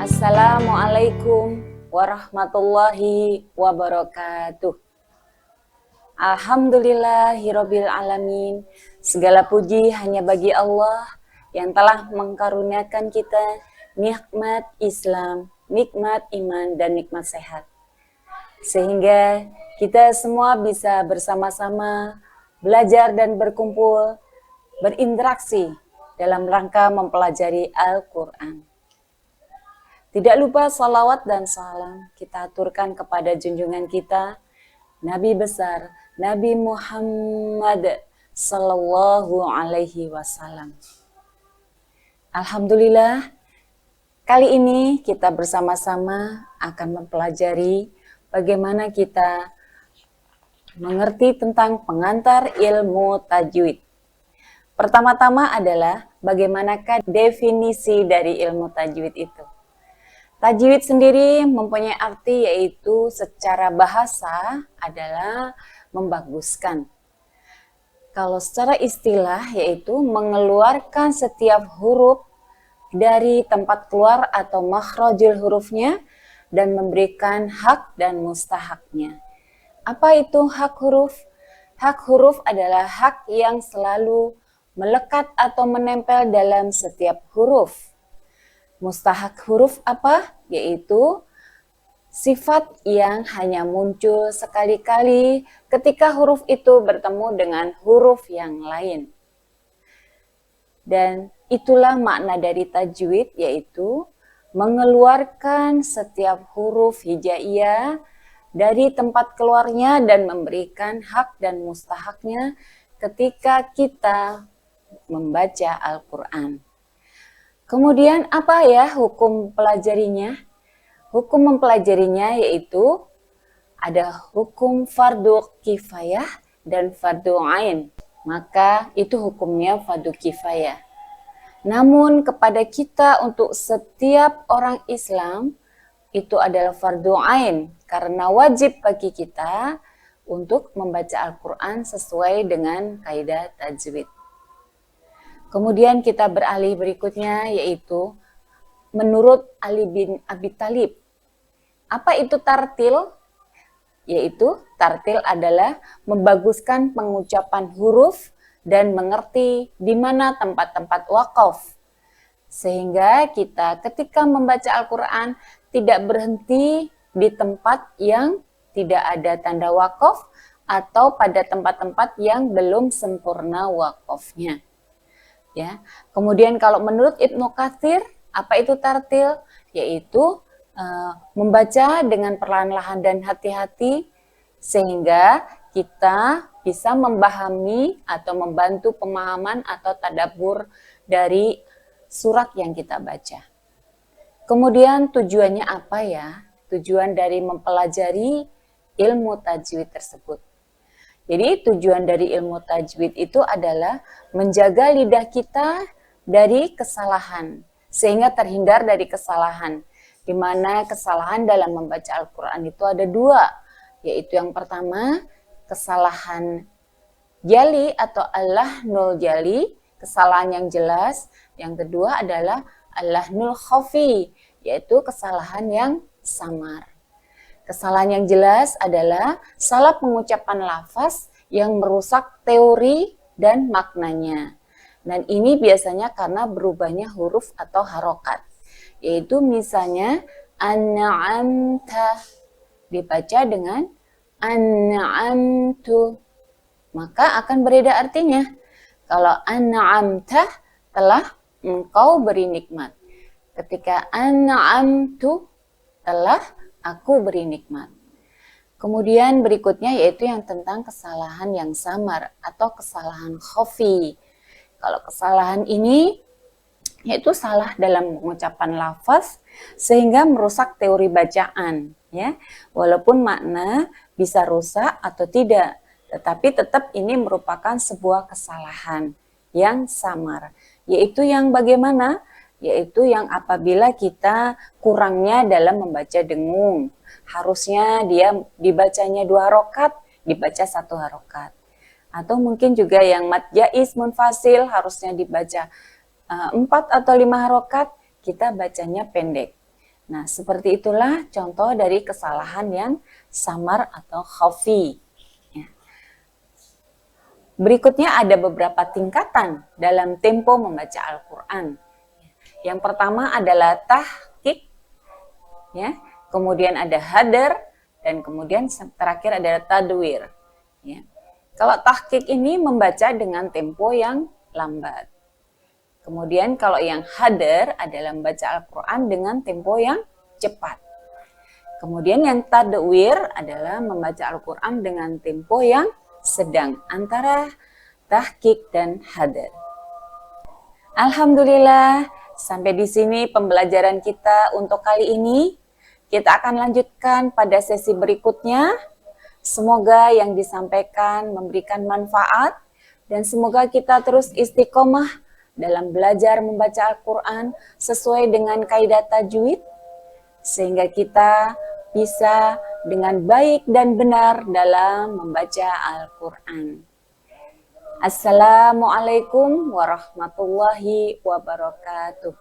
Assalamualaikum warahmatullahi wabarakatuh. Alhamdulillahirabbil alamin. Segala puji hanya bagi Allah yang telah mengkaruniakan kita nikmat Islam, nikmat iman dan nikmat sehat. Sehingga kita semua bisa bersama-sama belajar dan berkumpul, berinteraksi dalam rangka mempelajari Al-Qur'an. Tidak lupa salawat dan salam kita aturkan kepada junjungan kita, Nabi besar, Nabi Muhammad Sallallahu Alaihi Wasallam. Alhamdulillah, kali ini kita bersama-sama akan mempelajari bagaimana kita mengerti tentang pengantar ilmu tajwid. Pertama-tama adalah bagaimanakah definisi dari ilmu tajwid itu. Tajwid sendiri mempunyai arti yaitu secara bahasa adalah membaguskan. Kalau secara istilah yaitu mengeluarkan setiap huruf dari tempat keluar atau makhrajul hurufnya dan memberikan hak dan mustahaknya. Apa itu hak huruf? Hak huruf adalah hak yang selalu melekat atau menempel dalam setiap huruf. Mustahak huruf apa? Yaitu sifat yang hanya muncul sekali-kali ketika huruf itu bertemu dengan huruf yang lain. Dan itulah makna dari tajwid, yaitu mengeluarkan setiap huruf hijaiyah dari tempat keluarnya dan memberikan hak dan mustahaknya ketika kita membaca Al-Quran. Kemudian apa ya hukum pelajarinya? Hukum mempelajarinya yaitu ada hukum fardu kifayah dan fardu ain. Maka itu hukumnya fardu kifayah. Namun kepada kita untuk setiap orang Islam itu adalah fardu ain karena wajib bagi kita untuk membaca Al-Quran sesuai dengan kaidah tajwid. Kemudian kita beralih berikutnya yaitu menurut Ali bin Abi Thalib. Apa itu tartil? Yaitu tartil adalah membaguskan pengucapan huruf dan mengerti di mana tempat-tempat wakaf. Sehingga kita ketika membaca Al-Quran tidak berhenti di tempat yang tidak ada tanda wakaf atau pada tempat-tempat yang belum sempurna wakafnya. Ya. Kemudian kalau menurut Ibnu Katsir, apa itu tartil? Yaitu membaca dengan perlahan-lahan dan hati-hati sehingga kita bisa memahami atau membantu pemahaman atau tadabbur dari surat yang kita baca. Kemudian tujuannya apa ya? Tujuan dari mempelajari ilmu tajwid tersebut. Jadi tujuan dari ilmu tajwid itu adalah menjaga lidah kita dari kesalahan, sehingga terhindar dari kesalahan. Di mana kesalahan dalam membaca Al-Quran itu ada dua, yaitu yang pertama kesalahan jali atau al-lahnul jali, kesalahan yang jelas. Yang kedua adalah al-lahnul khafi, yaitu kesalahan yang samar. Kesalahan yang jelas adalah salah pengucapan lafaz yang merusak teori dan maknanya. Dan ini biasanya karena berubahnya huruf atau harokat. Yaitu misalnya an'amta dibaca dengan an'amtu. Maka akan berbeda artinya. Kalau an'amta telah engkau beri nikmat. Ketika an'amtu telah aku beri nikmat. Kemudian berikutnya yaitu yang tentang kesalahan yang samar atau kesalahan khafi. Kalau kesalahan ini yaitu salah dalam pengucapan lafaz sehingga merusak teori bacaan, ya. Walaupun makna bisa rusak atau tidak, tetapi tetap ini merupakan sebuah kesalahan yang samar. Yaitu yang bagaimana? Yaitu yang apabila kita kurangnya dalam membaca dengung. Harusnya dia dibacanya 2 harokat, dibaca 1 harokat. Atau mungkin juga yang mad jaiz munfasil harusnya dibaca 4 atau 5 harokat, kita bacanya pendek. Nah, seperti itulah contoh dari kesalahan yang samar atau khafi. Ya. Berikutnya ada beberapa tingkatan dalam tempo membaca Al-Quran. Yang pertama adalah tahqiq, ya. Kemudian ada hadar, dan kemudian terakhir adalah tadwir. Ya. Kalau tahqiq ini membaca dengan tempo yang lambat. Kemudian kalau yang hadar adalah membaca Al-Quran dengan tempo yang cepat. Kemudian yang tadwir adalah membaca Al-Quran dengan tempo yang sedang antara tahqiq dan hadar. Alhamdulillah, sampai di sini pembelajaran kita untuk kali ini. Kita akan lanjutkan pada sesi berikutnya. Semoga yang disampaikan memberikan manfaat dan semoga kita terus istiqomah dalam belajar membaca Al-Quran sesuai dengan kaidah tajwid, sehingga kita bisa dengan baik dan benar dalam membaca Al-Quran. Assalamualaikum warahmatullahi wabarakatuh.